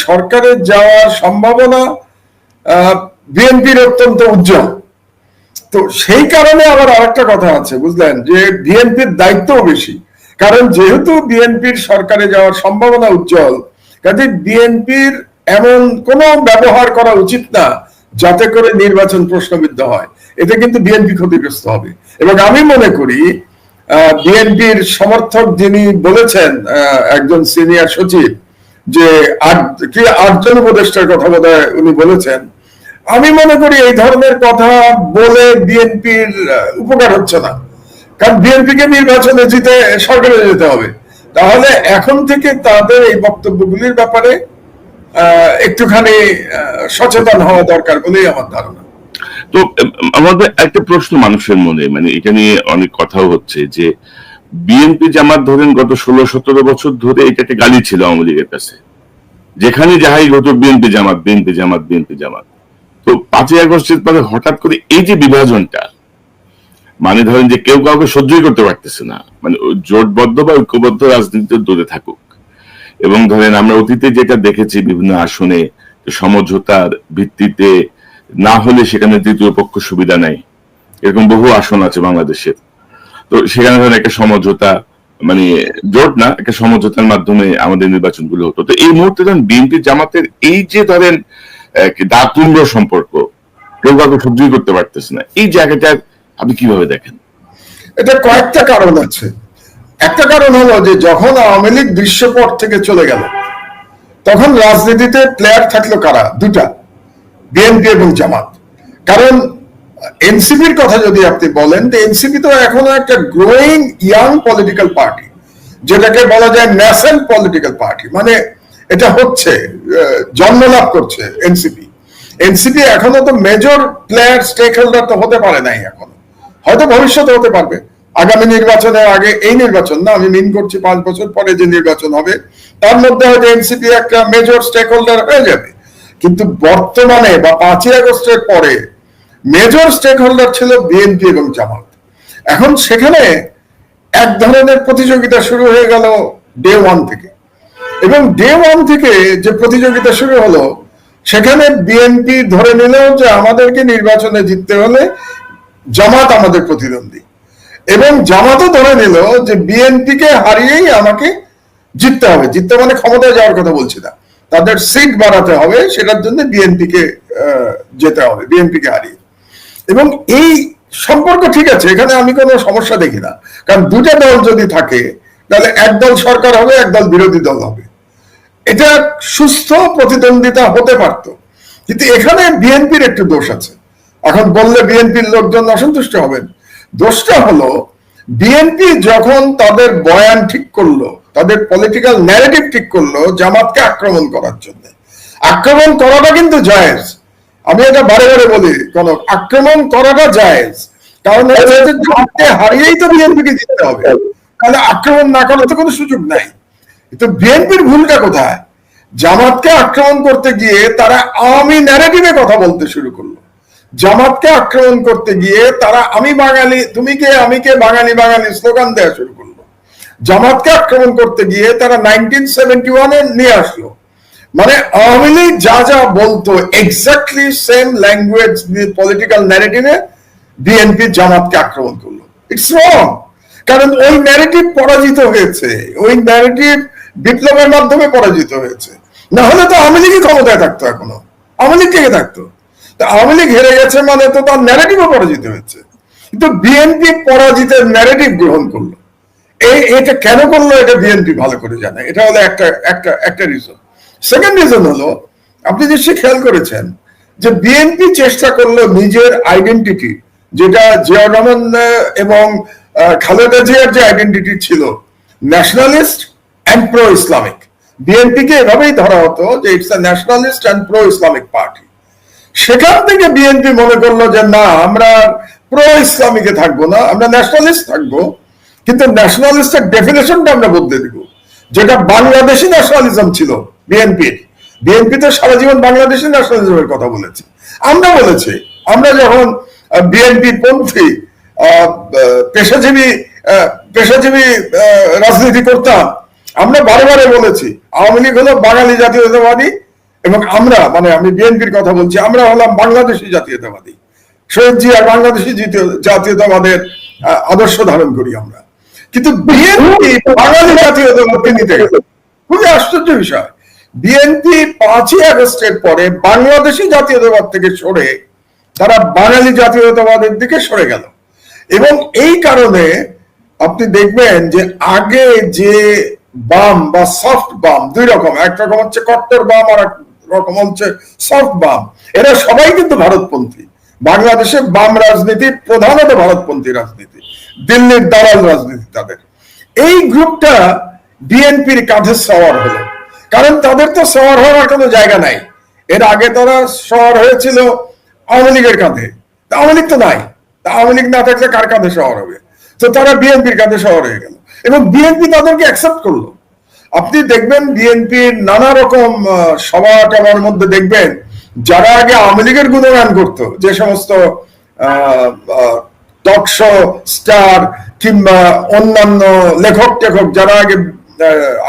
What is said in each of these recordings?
সরকারে যাওয়ার সম্ভাবনা বিএনপির অত্যন্ত উজ্জ্বল। তো সেই কারণে আবার আরেকটা কথা আছে, বুঝলেন, যে বিএনপির দায়িত্বও বেশি। কারণ যেহেতু বিএনপির সরকারে যাওয়ার সম্ভাবনা উজ্জ্বল, কাজে বিএনপির এমন কোন ব্যবহার করা উচিত না যাতে করে নির্বাচন প্রশ্নবিদ্ধ হয়। এতে কিন্তু বিএনপি ক্ষতিগ্রস্ত হবে। এবং আমি মনে করি বিএনপির সমর্থক যিনি বলেছেন, একজন সিনিয়র সচিব, যে 8জন উপদেষ্টার কথা বোধহয় উনি বলেছেন, আমি মনে করি এই ধরনের কথা বলে বিএনপির উপকার হচ্ছে না। কারণ বিএনপিকে নির্বাচনে জিতে সরকারে যেতে হবে। তাহলে এখন থেকে তাদের এই বক্তব্যগুলির ব্যাপারে একটুখানি সচেতন হওয়া দরকার বলেই আমার ধারণা। তো আমাদের একটা প্রশ্ন মানুষের মনে, মানে এটা নিয়ে অনেক কথাও হচ্ছে যে বিএনপি জামাত ধরেন গত 16-17 বছর ধরে এটা একটা গালি ছিল আওয়ামী লীগের কাছে, যেখানে যাহাই হতো বিএনপি জামাত বিএনপি জামাত বিএনপি জামাত। তো 5ই আগস্টের পরে হঠাৎ করে এই যে বিভাজনটা, মানে ধরেন যে কেউ কাউকে সহ্যই করতে পারতেছে না, মানে জোটবদ্ধ বা ঐক্যবদ্ধ রাজনীতিতে দূরে থাকুক। এবং ধরেন আমরা অতীতে যেটা দেখেছি বিভিন্ন আসনে সমঝোতার ভিত্তিতে না হলে সেখানে তৃতীয় পক্ষ সুবিধা নেয়, এরকম বহু আসন আছে বাংলাদেশের। তো সেখানে ধরেন একটা সমঝোতা, মানে জোট না, একটা সমঝোতার মাধ্যমে আমাদের নির্বাচনগুলো হতো। তো এই মুহূর্তে ধরেন বিএনপি জামাতের এই যে ধরেন দাতুম্র সম্পর্ক, কেউ কাউকে সহ্যই করতে পারতেছে না, এই জায়গাটা আপনি কিভাবে দেখেন? এটা কয়েকটা কারণ আছে। একটা কারণ হলো যে যখন আওয়ামী লীগ দৃশ্যপট থেকে চলে গেল, তখন রাজনীতিতে প্লেয়ার থাকলো কারা? দুটা, বিএনপি এবং জামাত। কারণ এনসিপির কথা যদি আপনি বলেন, তো এনসিপি তো এখনো একটা গ্রোয়িং ইয়াং পলিটিক্যাল পার্টি, যেটাকে বলা যায় ন্যাসেন্ট পলিটিক্যাল পার্টি। মানে এটা হচ্ছে, জন্ম লাভ করছে এনসিপি। এনসিপি এখনো তো মেজর প্লেয়ার, স্টেক হোল্ডার তো হতে পারে নাই এখনো, হয়তো ভবিষ্যতে হতে পারবে। আগামী নির্বাচনের আগে, এই নির্বাচন না, আমি মিন করছি 5 বছর পরে যে নির্বাচন হবে, তার মধ্যে হয়তো এনসিপি একটা মেজর স্টেক হোল্ডার হয়ে যাবে। কিন্তু বর্তমানে বা 5ই আগস্টের পরে মেজর স্টেক হোল্ডার ছিল বিএনপি এবং জামাত। এখন সেখানে এক ধরনের প্রতিযোগিতা শুরু হয়ে গেল ডে 1 থেকে। এবং ডে 1 থেকে যে প্রতিযোগিতা শুরু হলো, সেখানে বিএনপি ধরে নিল যে আমাদেরকে নির্বাচনে জিততে হলে জামাত আমাদের প্রতিদ্বন্দ্বী, এবং জামাতও ধরে নিল যে বিএনপিকে হারিয়েই আমাকে জিততে হবে। জিততে মানে ক্ষমতায় যাওয়ার কথা বলছি না, তাদের সিট বাড়াতে হবে, সেটার জন্য বিএনপিকে যেতে হবে, বিএনপিকে হারিয়ে। এবং এই সম্পর্ক ঠিক আছে, এখানে আমি কোনো সমস্যা দেখি না। কারণ দুটা দল যদি থাকে, তাহলে এক দল সরকার হবে, এক দল বিরোধী দল হবে। এটা সুস্থ প্রতিদ্বন্দ্বিতা হতে পারত। কিন্তু এখানে বিএনপির একটু দোষ আছে। এখন বললে বিএনপির লোকজন অসন্তুষ্ট হবেন। দোষটা হলো, বিএনপি যখন তাদের বয়ান ঠিক করলো, তাদের পলিটিক্যাল ন্যারেটিভ ঠিক করলো জামাতকে আক্রমণ করার জন্য, আক্রমণ করাটা কিন্তু জায়েজ। আমি এটা বারে বারে বলি, কোন আক্রমণ করাটা জায়েজ। কারণ জামাতকে হারিয়েই তো বিএনপিকে জিততে হবে, তাহলে আক্রমণ না করার তো কোনো সুযোগ নাই। কিন্তু বিএনপির ভুলটা কোথায়? জামাতকে আক্রমণ করতে গিয়ে তারা আওয়ামী ন্যারেটিভে কথা বলতে শুরু করলো। জামাতকে আক্রমণ করতে গিয়ে তারা আমি বাঙালি, তুমি কে, আমি কে, বাঙালি বাঙালি স্লোগান দেওয়া শুরু করলো। জামাতকে আক্রমণ করতে গিয়ে তারা 1971-এ নিয়ে আসলো। মানে আওয়ামী লীগ যা যা বলতো এক্স্যাক্টলি সেম ল্যাঙ্গুয়েজ পলিটিক্যাল ন্যারেটিভে বিএনপি জামাতকে আক্রমণ করলো। It's wrong. কারণ ওই ন্যারেটিভ পরাজিত হয়েছে, ওই ন্যারেটিভ বিপ্লবের মাধ্যমে পরাজিত হয়েছে। না হলে তো আওয়ামী লীগই ক্ষমতায় থাকতো, এখনো আওয়ামী লীগ থেকে থাকতো। আওয়ামী লীগ হেরে গেছে মানে তো তার ন্যারেটিভও পরাজিত হয়েছে। কিন্তু বিএনপি পরাজিতের ন্যারেটিভ গ্রহণ করলো। এটা কেন করলো, এটা বিএনপি ভালো করে জানে। এটা হলো একটা রিজন। সেকেন্ড রিজন হলো, আপনি নিশ্চয়ই খেয়াল করেছেন যে বিএনপি চেষ্টা করলো নিজের আইডেন্টিটি, যেটা জিয়াউর রহমান এবং খালেদা জিয়ার যে আইডেন্টিটি ছিল, ন্যাশনালিস্ট অ্যান্ড প্রো ইসলামিক। বিএনপিকে এভাবেই ধরা হতো যে it's a nationalist and pro Islamic party. সেখান থেকে বিএনপি মনে করলো যে না, আমরা প্রো ইসলামিকে থাকবো না, আমরা ন্যাশনালিস্ট থাকবো। কিন্তু ন্যাশনালিস্টের ডেফিনেশনটা আমরা বদলে দিব, যেটা বাংলাদেশি ন্যাশনালিজম ছিল বিএনপির। বিএনপি তো সারা জীবন বাংলাদেশি ন্যাশনালিজমের কথা বলেছে। আমরা বলেছি, আমরা যখন বিএনপি পন্থী পেশাজীবী রাজনীতি করতাম, আমরা বারে বারে বলেছি আওয়ামী লীগ হলো বাঙালি জাতীয়তাবাদী এবং আমরা, মানে আমি বিএনপির কথা বলছি, আমরা হলাম বাংলাদেশি জাতীয়তাবাদী, শহীদ জিয়ার বাংলাদেশি জাতীয়তাবাদের আদর্শ ধারণ করি আমরা। কিন্তু বিএনপি বাঙালি জাতীয়তাবাদকে নিতে গেল, খুবই আশ্চর্য বিষয়। বিএনপি 5ই আগস্টের পরে বাংলাদেশি জাতীয়তাবাদ থেকে সরে তারা বাঙালি জাতীয়তাবাদের দিকে সরে গেল। এবং এই কারণে আপনি দেখবেন যে আগে যে বাম বা সফট বাম, দুই রকম, এক রকম হচ্ছে কট্টর বাম আর এক রকম হচ্ছে সফট বাম, এরা সবাই কিন্তু ভারতপন্থী। বাংলাদেশে বাম রাজনীতি প্রধানত ভারতপন্থী রাজনীতি, দিল্লির দালাল রাজনীতি তাদের। এই গ্রুপটা বিএনপির কাঁধে সওয়ার হলো, কারণ তাদের তো সওয়ার হওয়ার কোনো জায়গা নাই। এর আগে তারা সওয়ার হয়েছিল আওয়ামী লীগের কাঁধে, আওয়ামী লীগ তো নাই, আওয়ামী লীগ না থাকলে কার কাঁধে সওয়ার হবে? তো তারা বিএনপির কাঁধে সওয়ার হয়ে গেল এবং বিএনপি তাদেরকে অ্যাকসেপ্ট করলো। আপনি দেখবেন বিএনপির নানা রকম সভা টভার মধ্যে দেখবেন যারা আগে আওয়ামী লীগের গুণগান করতো, যে সমস্ত টক শো স্টার কিংবা অন্যান্য লেখক টেখক যারা আগে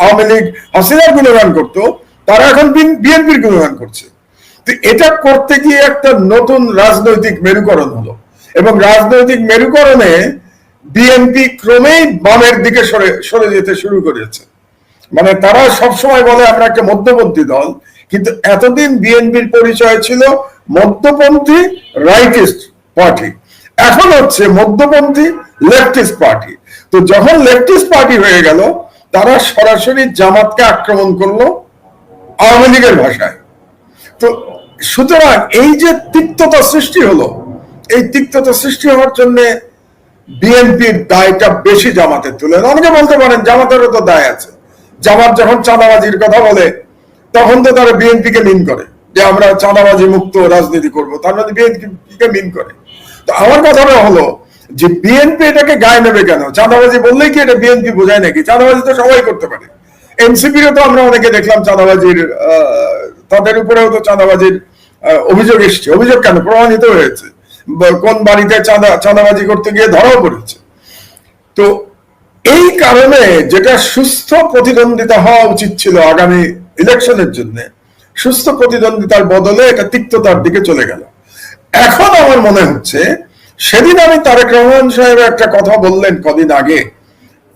আওয়ামী লীগ হাসিনার গুণগান করতো, তারা এখন বিএনপির গুণগান করছে। তো এটা করতে গিয়ে একটা নতুন রাজনৈতিক মেরুকরণ হলো এবং রাজনৈতিক মেরুকরণে বিএনপি ক্রমেই বামের দিকে সরে যেতে শুরু করেছে। মানে তারা সবসময় বলে আমরা একটা মধ্যপন্থী দল, কিন্তু এতদিন বিএনপির পরিচয় ছিল মধ্যপন্থী রাইটিস্ট পার্টি, এখন হচ্ছে মধ্যপন্থী লেফটিস্ট পার্টি। তো যখন লেফটিস্ট পার্টি হয়ে গেল, তারা সরাসরি জামাতকে আক্রমণ করলো আওয়ামী লীগের ভাষায়। তো সুতরাং এই যে তিক্ততা সৃষ্টি হলো, এই তিক্ততা সৃষ্টি হওয়ার জন্য বিএনপির দায়টা বেশি জামাতের তুলে। অনেকে বলতে পারেন জামাতেরও তো দায় আছে। জামাত যখন চাঁদাবাজির কথা বলে তখন তো তারা বিএনপিকে মিন করে যে আমরা চাঁদাবাজি মুক্ত রাজনীতি করব, তার মানে বিএনপিকে মিন করে। তো আমার কথাটা হলো যে বিএনপি এটাকে গায়ে নেবে কেন? চাঁদাবাজি বললেই কি এটা বিএনপি বোঝায় নাকি? চাঁদাবাজি তো সবাই করতে পারে। এনসিপিরও তো আমরা অনেকে দেখলাম চাঁদাবাজির, তাদের উপরেও তো চাঁদাবাজির অভিযোগ এসছে। অভিযোগ কেন? প্রমাণিত হয়েছে, কোন বাড়িতে চাঁদাবাজি করতে গিয়ে ধরাও পড়েছে। তো এই কারণে যেটা সুস্থ প্রতিদ্বন্দ্বিতা হওয়া উচিত ছিল আগামী ইলেকশনের জন্য, সুস্থ প্রতিদ্বন্দ্বিতার বদলে এটা তিক্ততার দিকে চলে গেল। এখন আমার মনে হচ্ছে, সেদিন আমি তারেক রহমান সাহেব একটা কথা বললেন কদিন আগে,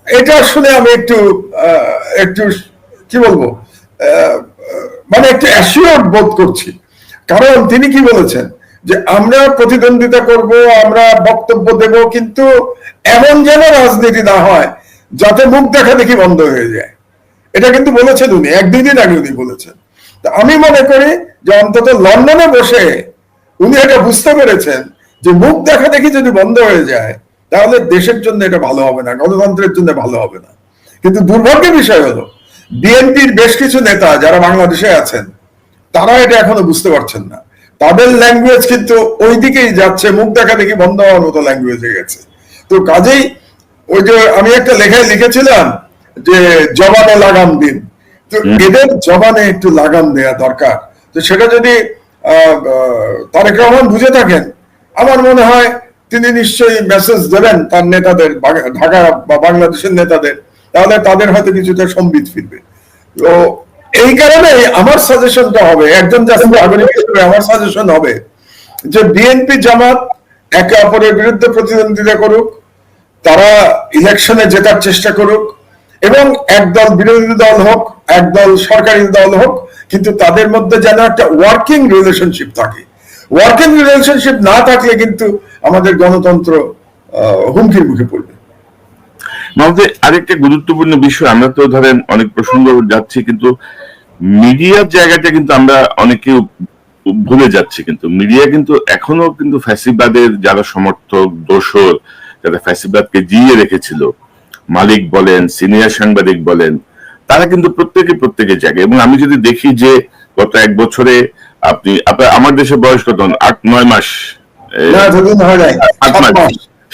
এটা শুনে আমি একটু কি বলবো, মানে একটু অ্যাসিওর্ড বোধ করছি। কারণ তিনি কি বলেছেন যে আমরা প্রতিদ্বন্দ্বিতা করব, আমরা বক্তব্য দেব, কিন্তু এমন যেন রাজনীতি না হয় যাতে মুখ দেখা দেখি বন্ধ হয়ে যায়। এটা কিন্তু বলেছেন উনি, 1-2 দিন আগে উনি বলেছেন। আমি মনে করি যে অন্তত লন্ডনে বসে উনি এটা বুঝতে পেরেছেন যে মুখ দেখা দেখি যদি বন্ধ হয়ে যায় তাহলে দেশের জন্য এটা ভালো হবে না, গণতন্ত্রের জন্য ভালো হবে না। কিন্তু দুর্ভাগ্যের বিষয় হলো বিএনপির বেশ কিছু নেতা যারা বাংলাদেশে আছেন, তারা এটা এখনো বুঝতে পারছেন না। তাদের ল্যাঙ্গুয়েজ কিন্তু ওই দিকেই যাচ্ছে, মুখ দেখা দেখি বন্ধ হওয়ার মতো ল্যাঙ্গুয়েজ হয়ে গেছে। তো কাজেই ওই যে আমি একটা লেখায় লিখেছিলাম যে জবানে লাগাম দিন, তো এদের জবানে একটু লাগাম দেয়া দরকার। তো সেটা যদি তারেক রহমান বুঝে থাকেন, আমার মনে হয় তিনি নিশ্চয়ই মেসেজ দেবেন তার নেতাদের, ঢাকা বা বাংলাদেশের নেতাদের, তাহলে তাদের হয়তো কিছুটা সম্বিত ফিরবে। তো এই কারণে আমার সাজেশনটা হবে, একজন জাতীয় নাগরিক হিসেবে আমার সাজেশন হবে যে বিএনপি জামাত একে অপরের বিরুদ্ধে প্রতিদ্বন্দ্বিতা করুক, তারা ইলেকশনে জেতার চেষ্টা করুক, এবং একদল বিরোধী দল হোক, একদল সরকারি দল হোক, কিন্তু তাদের মধ্যে যেন একটা ওয়ার্কিং রিলেশনশিপ থাকে। ওয়ার্কিং রিলেশনশিপ না থাকলে কিন্তু আমাদের গণতন্ত্র হুমকির মুখে পড়বে। আমাদের আরেকটা গুরুত্বপূর্ণ বিষয়, আমরা তো ধরেন অনেক প্রসঙ্গ যাচ্ছি, কিন্তু মিডিয়ার জায়গাটা কিন্তু আমরা অনেকে ভুলে যাচ্ছি। কিন্তু মিডিয়া কিন্তু এখনো কিন্তু ফ্যাসিবাদের যারা সমর্থক, দোসর, যারা ফ্যাসিবাদকে জিয়ে রেখেছিল, মালিক বলেন, সিনিয়র সাংবাদিক বলেন, তারা কিন্তু প্রত্যেকের জায়গায়। এবং আমি যদি দেখি যে গত 1 বছরে আপনার আমার দেশে বয়স কত, 8-9 মাস,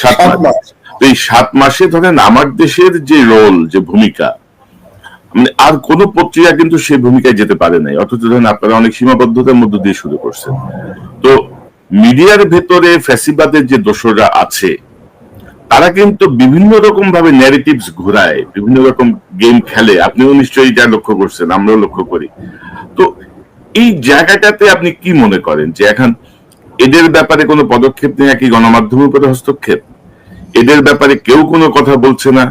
7 মাস। এই 7 মাসে ধরেন আমার দেশের যে রোল, যে ভূমিকা, মানে আর কোন পত্রিকা কিন্তু সেই ভূমিকায় যেতে পারে নাই। অথচ ধরেন আপনারা অনেক সীমাবদ্ধতার মধ্য দিয়ে শুরু করছেন। তো মিডিয়ার ভেতরে ফ্যাসিবাদের যে দোসররা আছে, তারা কিন্তু বিভিন্ন রকম ভাবে ন্যারেটিভস ঘোরায়, বিভিন্ন রকম গেম খেলে। আপনিও নিশ্চয়ই যা লক্ষ্য করছেন, আমরাও লক্ষ্য করি। তো এই জায়গাটাতে আপনি কি মনে করেন যে এখন এদের ব্যাপারে কোনো পদক্ষেপ নেওয়া কি গণমাধ্যমের উপরে হস্তক্ষেপ? এদের ব্যাপারে কেউ কোনো কথা বলছে না,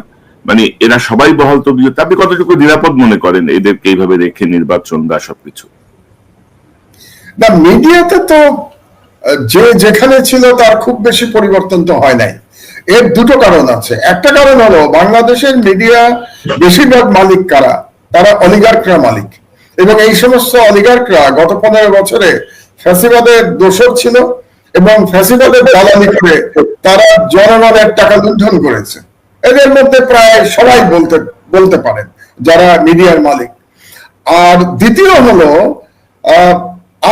মানে এরা সবাই বহাল তবিয়ত। আপনি কতটুকু নিরাপদ মনে করেন এদেরকে এইভাবে রেখে নির্বাচন বা সবকিছু? না, মিডিয়াতে তো যে যেখানে ছিল তার খুব বেশি পরিবর্তন তো হয় নাই। এর দুটো কারণ আছে। একটা কারণ হলো বাংলাদেশের মিডিয়া বেশিরভাগ মালিক কারা? তারা অলিগার্করা মালিক, এবং এই সমস্ত অলিগার্করা গত 15 বছরে ফ্যাসিবাদের দোষর ছিল এবং ফ্যাসিবাদের দালালি করে তারা জনগণের টাকা লুণ্ঠন করেছে। এদের মধ্যে প্রায় সবাই বলতে পারেন যারা মিডিয়ার মালিক। আর দ্বিতীয় হলো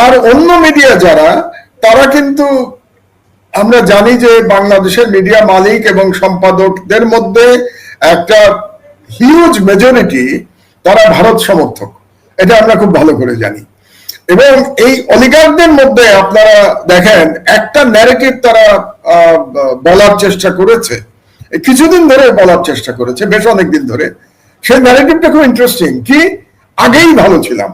আর অন্য মিডিয়া যারা, তারা কিন্তু আমরা জানি যে বাংলাদেশের মিডিয়া মালিক এবং সম্পাদকদের মধ্যে একটা হিউজ মেজরিটি তারা ভারত সমর্থক, এটা আমরা খুব ভালো করে জানি। এবং এই অলিগার্কদের মধ্যে আপনারা দেখেন একটা ন্যারেটিভ তারা বলার চেষ্টা করেছে, কিছুদিন ধরে বলার চেষ্টা করেছে, বেশ অনেকদিন ধরে। সেই ন্যারেটিভটা খুব ইন্টারেস্টিং, কি আগেই ভালো ছিলাম,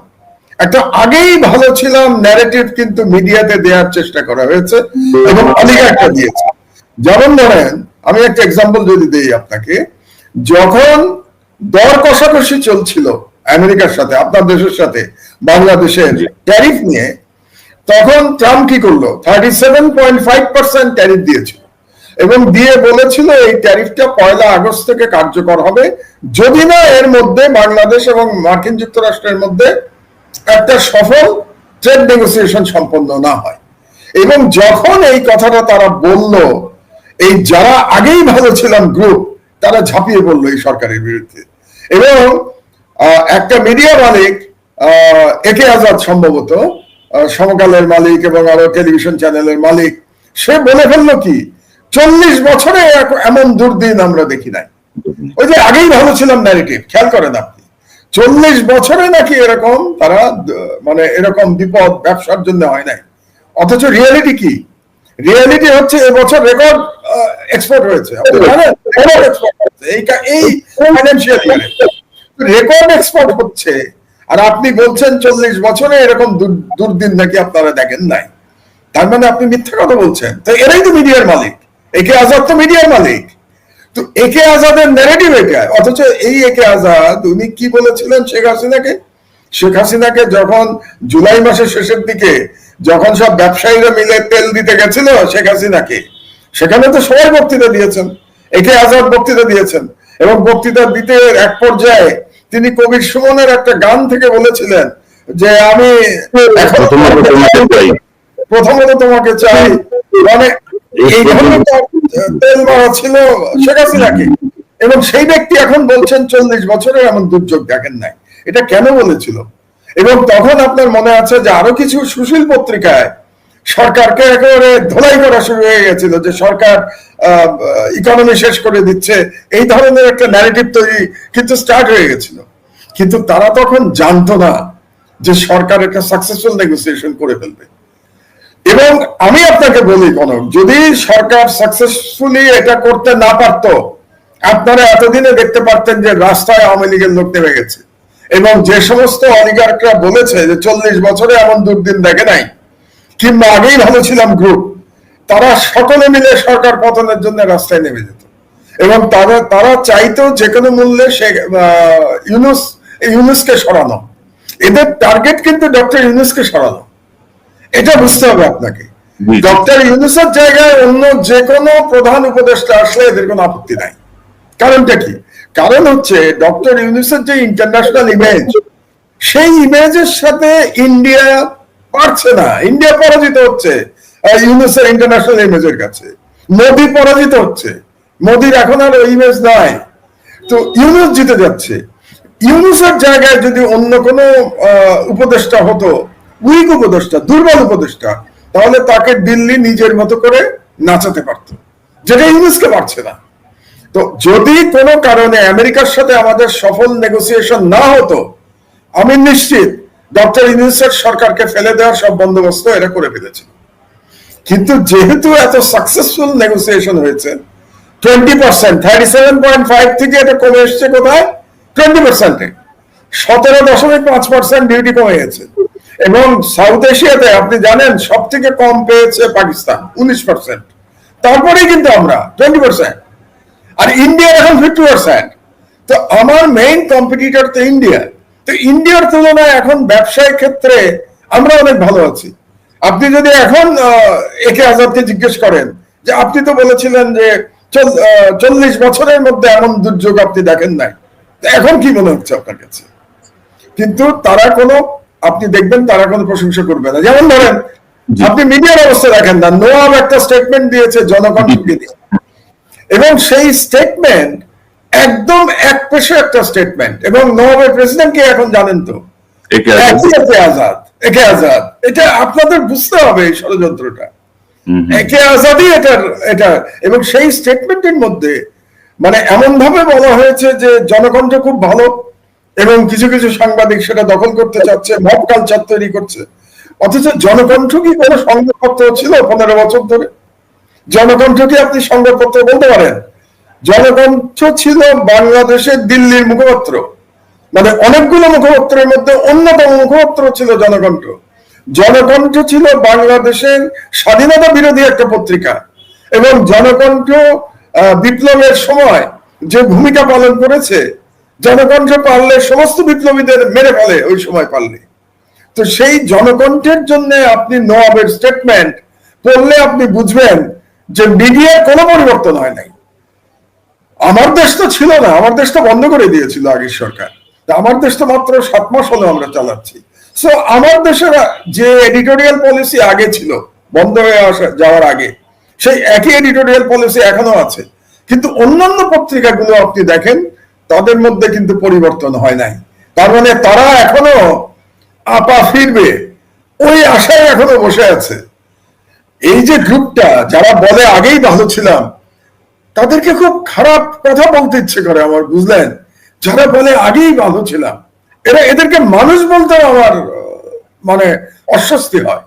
একটা আগেই ভালো ছিলাম ন্যারেটিভ কিন্তু মিডিয়াতে দেওয়ার চেষ্টা করা হয়েছে এবং অলিগার্করা দিয়েছে। যেমন ধরেন, আমি একটা এক্সাম্পল যদি দিই আপনাকে, যখন দর কষাকষি চলছিল আমেরিকার সাথে, আপনার দেশের সাথে বাংলাদেশের ট্যারিফ নিয়ে, তখন ট্রাম্প কি করলো? 37.5% ট্যারিফ দিয়েছিল এবং দিয়ে বলেছিল এই ট্যারিফটা 1 আগস্ট থেকে কার্যকর হবে যদি না এর মধ্যে বাংলাদেশ এবং মার্কিন যুক্তরাষ্ট্রের মধ্যে একটা সফল ট্রেড নেগোসিয়েশন সম্পন্ন না হয়। এবং যখন এই কথাটা তারা বলল, এই যারা আগেই ভালো ছিলাম গ্রুপ, তারা ঝাঁপিয়ে পড়লো এই সরকারের বিরুদ্ধে। এবং একটা মিডিয়া মালিক, একে আজাদ সম্ভবত সমকালের মালিক এবং আরো টেলিভিশন চ্যানেলের মালিক, সে বলে ফেললো কি, 40 বছরে এমন দুর্দিন আমরা দেখি নাই। ওই যে আগেই ভালো ছিলাম ন্যারেটিভ, খেয়াল করেন আপনি, 40 বছরে নাকি এরকম তারা মানে এরকম বিপদ ব্যবসার জন্য হয় নাই। অথচ রিয়েলিটি কি? রিয়েলিটি হচ্ছে এবছর রেকর্ড এক্সপোর্ট হয়েছে, এই ফাইন্যান্সিয়াল ইয়ারে রেকর্ড এক্সপোর্ট হচ্ছে, আর আপনি বলছেন 40 বছরে এরকম দুর্দিন নাকি আপনারা দেখেন নাই। তার মানে আপনি মিথ্যা কথা বলছেন। তো এরাই তো মিডিয়ার মালিক, একে আজাদ তো মিডিয়ার মালিক। তো একে আজাদের ন্যারেটিভ এটা। অথচ এই একে আজাদ উনি কি বলেছিলেন শেখ হাসিনাকে? শেখ হাসিনাকে যখন জুলাই মাসের শেষের দিকে যখন সব ব্যবসায়ীরা মিলে তেল দিতে গেছিল শেখ হাসিনাকে, সেখানে তো সবাই বক্তৃতা দিয়েছেন, একে আজাদ বক্তৃতা দিয়েছেন। এবং বক্তৃতা দিতে এক পর্যায়ে তিনি কবির সুমনের একটা গান থেকে বলেছিলেন যে আমি প্রথমত তোমাকে চাই, মানে এই ধরনের তেল মারা ছিল শেখ হাসিনাকে। এবং সেই ব্যক্তি এখন বলছেন 40 বছরে এমন দুর্যোগ দেখেন নাই। এটা কেন বলেছিল? এবং তখন আপনার মনে আছে যে আরো কিছু সুশীল পত্রিকায় সরকারকে একেবারে ধোলাই করা শুরু হয়ে গেছিল যে সরকার ইকোনমি শেষ করে দিচ্ছে, এই ধরনের একটা ন্যারেটিভ তৈরি কিন্তু স্টার্ট হয়ে গেছিল। কিন্তু তারা তখন জানতো না যে সরকার একটা সাকসেসফুল নেগোসিয়েশন করে ফেলবে। এবং আমি আপনাকে বলি, কনক, যদি সরকার সাকসেসফুলি এটা করতে না পারত, আপনারা এতদিনে দেখতে পারতেন যে রাস্তায় আওয়ামী লীগের লোক নেমে গেছে। এবং যে সমস্ত অলিগার্করা বলেছে যে 40 বছরে এমন দুর্দিন দেখে নাই, কিংবা আগেই ভালো ছিলাম গ্রুপ, তারা সকলে মিলে সরকার পতনের জন্য রাস্তায় নেমে যেত। এবং তারা চাইতো যে কোনো মূল্যে ইউনূসকে সরানো। এদের টার্গেট কিন্তু ডক্টর ইউনূসকে সরানো, এটা বুঝতে হবে আপনাকে। ডক্টর ইউনূসের জায়গায় অন্য যে কোনো প্রধান উপদেষ্টা আসলে এদের কোনো আপত্তি নাই। কারণটা কি? কারণ হচ্ছে ডক্টর ইউনূসের যে ইন্টারন্যাশনাল ইমেজ, সেই ইমেজের সাথে ইন্ডিয়া পারছে না। ইন্ডিয়া পরাজিত হচ্ছে ইউনূসের ইন্টারন্যাশনাল ইমেজের কাছে। মোদি পরাজিত হচ্ছে, মোদির এখন আর ওই ইমেজ নাই। তো ইউনূস জিতে যাচ্ছে। ইউনূসের জায়গায় যদি অন্য কোনো উপদেষ্টা হতো, উইক উপদেষ্টা, দুর্বল উপদেষ্টা, তাহলে তাকে দিল্লি নিজের মতো করে নাচাতে পারত, যেটা ইউনূসকে পারছে না। তো যদি কোনো কারণে আমেরিকার সাথে আমাদের সফল নেগোসিয়েশন না হতো, আমি নিশ্চিত ডক্টর ইউনূসের সরকারকে ফেলে দেওয়ার সব বন্দোবস্ত এরা করে ফেলেছে। কিন্তু যেহেতু এত সাকসেসফুল নেগোসিয়েশন হয়েছে, 20%, 37.5 থেকে এটা কমে এসছে কোথায়? 20%-এ। 17.5% ডিউটি কমে গেছে। এবং সাউথ এশিয়াতে আপনি জানেন সব থেকে কম পেয়েছে পাকিস্তান 19%, তারপরেই কিন্তু আমরা 20%, আর ইন্ডিয়ার এখন 50%। তো আমার মেইন কম্পিটিটর তো ইন্ডিয়া। তো ইন্ডিয়ার তুলনায় এখন ব্যবসায়িক ক্ষেত্রে আমরা অনেক ভালো আছি। আপনি যদি এখন একে আজাদকে জিজ্ঞেস করেন যে আপনি তো বলেছিলেন যে 40 বছরের মধ্যে এমন দুর্যোগ আপনি দেখেন নাই, এখন কি মনে হচ্ছে আপনার কাছে? কিন্তু তারা কোনো, আপনি দেখবেন তারা কোনো প্রশংসা করবে না। যেমন ধরেন আপনি মিডিয়ার অবস্থা দেখেন না, নোয়াব একটা স্টেটমেন্ট দিয়েছে জনকণ্ঠকে দিয়ে, এবং সেই স্টেটমেন্ট একদম একপেশে একটা স্টেটমেন্ট, এবং নোয়াবের প্রেসিডেন্ট কে এখন জানেন তো, একে আজাদ। একে আজাদ, এটা আপনাদের বুঝতে হবে এই ষড়যন্ত্রটা। একে আজাদই এটা, এবং সেই স্টেটমেন্টের মধ্যে মানে এমন ভাবে বলা হয়েছে যে জনকণ্ঠ খুব ভালো, এবং কিছু কিছু সাংবাদিক সেটা দখল করতে চাচ্ছে, মব কালচার তৈরি করছে। অথচ জনকণ্ঠ কি কোনো সংবাদপত্র ছিল 15 বছর ধরে? জনকণ্ঠ কি আপনি সংবাদপত্র বলতে পারেন? জনকণ্ঠ ছিল বাংলাদেশের দিল্লির মুখপত্র, মানে অনেকগুলো মুখপত্রের মধ্যে অন্যতম মুখপত্র ছিল জনকণ্ঠ। জনকণ্ঠ ছিল বাংলাদেশের স্বাধীনতা বিরোধী একটা পত্রিকা, এবং জনকণ্ঠ বিপ্লবের সময় যে ভূমিকা পালন করেছে, জনকণ্ঠ পারলে সমস্ত বিপ্লবীদের মেরে ফেলে ওই সময় পারলে। তো সেই জনকণ্ঠের জন্য আপনি নোয়াবের স্টেটমেন্ট পড়লে আপনি বুঝবেন যে মিডিয়ার কোনো পরিবর্তন হয় নাই। আমার দেশ তো ছিল না, আমার দেশটা বন্ধ করে দিয়েছিল আগের সরকার। আমার দেশটা মাত্র 7 মাস হলো আমরা চালাচ্ছি। সো আমার দেশের যে এডিটোরিয়াল পলিসি আগে ছিল বন্ধ হয়ে যাওয়ার আগে, সেই একই এডিটোরিয়াল পলিসি এখনো আছে। কিন্তু অন্যান্য পত্রিকাগুলো আপনি দেখেন তাদের মধ্যে কিন্তু পরিবর্তন হয় নাই। তার মানে তারা এখনো আপা ফিরবে ওই আশায় এখনো বসে আছে। এই যে গ্রুপটা যারা বলে আগেই ভালো ছিলাম, তাদেরকে খুব খারাপ কথা বলতে ইচ্ছে করে আমার, বুঝলেন? যারা বলে আগেই ভালো ছিলাম, এদেরকে মানুষ বলতে আমার মানে অস্বস্তি হয়।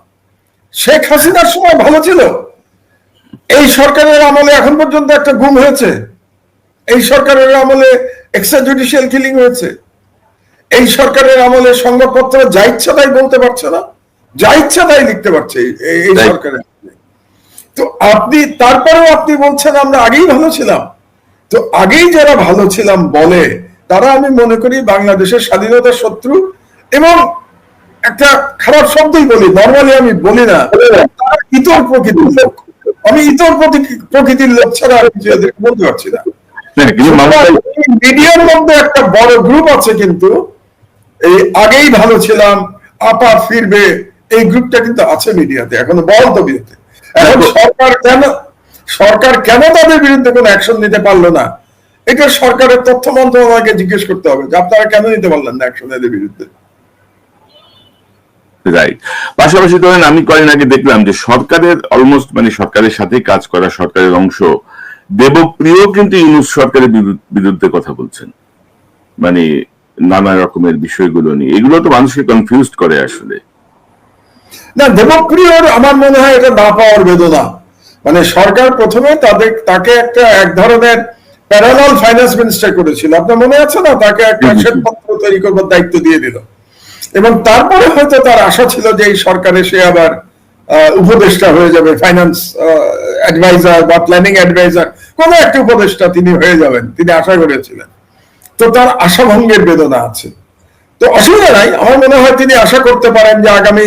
শেখ হাসিনার সময় ভালো ছিল, এই সরকারের আমলে এখন পর্যন্ত একটা গুম হয়েছে, এই সরকারের আমলে এক্সট্রা জুডিশিয়াল কিলিং হয়েছে, এই সরকারের আমলে সংবাদপত্র যা ইচ্ছা তাই বলতে পারছে না, যা ইচ্ছা তাই লিখতে পারছে এই সরকারের। তো আপনি তারপরেও আপনি বলছেন আমরা আগেই ভালো ছিলাম। তো আগেই যারা ভালো ছিলাম বলে, তারা আমি মনে করি বাংলাদেশের স্বাধীনতার শত্রু, এবং একটা খারাপ শব্দই বলি, নর্মালি আমি বলি না, তারা ইতর প্রকৃতির লোক। আমি ইতর প্রকৃতির লোক ছাড়া আমি এদেরকে বলতে পারছি না। মিডিয়ার মধ্যে একটা বড় গ্রুপ আছে, কিন্তু এই আগেই ভালো ছিলাম, আপা ফিরবে, এই গ্রুপটা কিন্তু আছে মিডিয়াতে এখনো বল তবিয়তে। এখন সরকার কেন তাদের বিরুদ্ধে কোনো অ্যাকশন নিতে পারলো না, এটা সরকারের তথ্য মন্ত্রণালয়কে জিজ্ঞেস করতে হবে যে আপনারা কেন নিতে পারলেন না অ্যাকশন এদের বিরুদ্ধে। রাইট। পাশাপাশি ধরেন আমি কয়েকদিন আগে দেখলাম যে সরকারের অলমোস্ট মানে সরকারের সাথে কাজ করা সরকারের অংশ দেবপ্রিয় কিন্তু ইউনূস সরকারের বিরুদ্ধে কথা বলছেন, মানে নানা রকমের বিষয়গুলো নিয়ে। এগুলো তো মানুষকে কনফিউজ করে আসলে। না, দেবপ্রিয়র আমার মনে হয় এটা না পাওয়ার বেদনা। মানে সরকার প্রথমে তাকে এক ধরনের প্যারালাল ফাইন্যান্স মিনিস্টার করেছিল, আপনার মনে আছে না? তাকে একটা শ্বেতপত্র তৈরি করবার দায়িত্ব দিয়ে দিল, এবং তারপরে হয়তো তার আশা ছিল যে এই সরকারে সে আবার উপদেষ্টা হয়ে যাবে, ফাইন্যান্স অ্যাডভাইজার বা প্ল্যানিং অ্যাডভাইজার, কোন একটা উপদেষ্টা তিনি হয়ে যাবেন, তিনি আশা করেছিলেন। তো তার আশাভঙ্গের বেদনা আছে। তো অসুবিধা নাই, আমার মনে হয় তিনি আশা করতে পারেন যে আগামী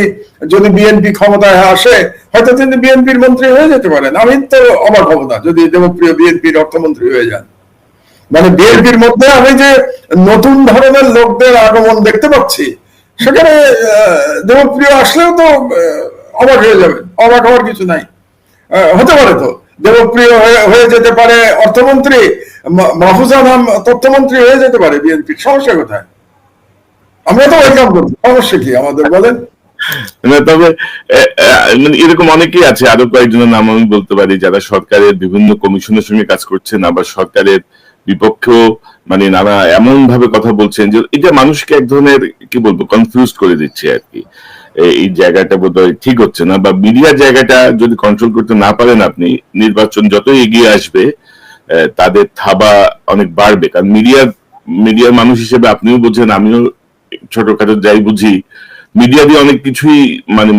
যদি বিএনপি ক্ষমতায় আসে হয়তো তিনি বিএনপির মন্ত্রী হয়ে যেতে পারেন। আমি তো অবাক হব না যদি দেবপ্রিয় বিএনপির অর্থমন্ত্রী হয়ে যান। মানে বিএনপির মধ্যে আমি যে নতুন ধরনের লোকদের আগমন দেখতে পাচ্ছি, সেখানে দেবপ্রিয় আসলেও তো অবাক হয়ে যাবেন, অবাক হওয়ার কিছু নাই। হতে পারে তো দেবপ্রিয় হয়ে যেতে পারে অর্থমন্ত্রী, মাহফুজা নাম তথ্যমন্ত্রী হয়ে যেতে পারে বিএনপির। সমস্যা কোথায়? আমরা তো ওয়েলকাম করছি, সমস্যা কি আমাদের বলেন? তবে মানে এরকম অনেকেই আছে, আরো কয়েকজনের নাম আমি বলতে পারি, যারা সরকারের বিভিন্ন কমিশনের সঙ্গে কাজ করছেন, আবার সরকারের বিপক্ষেও মানে নানা এমন ভাবে কথা বলছেন যে এটা মানুষকে এক ধরনের কি বলবো কনফিউজ করে দিচ্ছে আর কি। এই জায়গাটা বোধহয় ঠিক হচ্ছে না, বা মিডিয়ার জায়গাটা যদি কন্ট্রোল করতে না পারেন আপনি, নির্বাচন যত এগিয়ে আসবে তাদের থাবা অনেক বাড়বে। কারণ মিডিয়ার মানুষ হিসেবে আপনিও বোঝেন, আমিও ছোটখাটো যাই বুঝি, মিডিয়া দিয়ে অনেক কিছুই মানে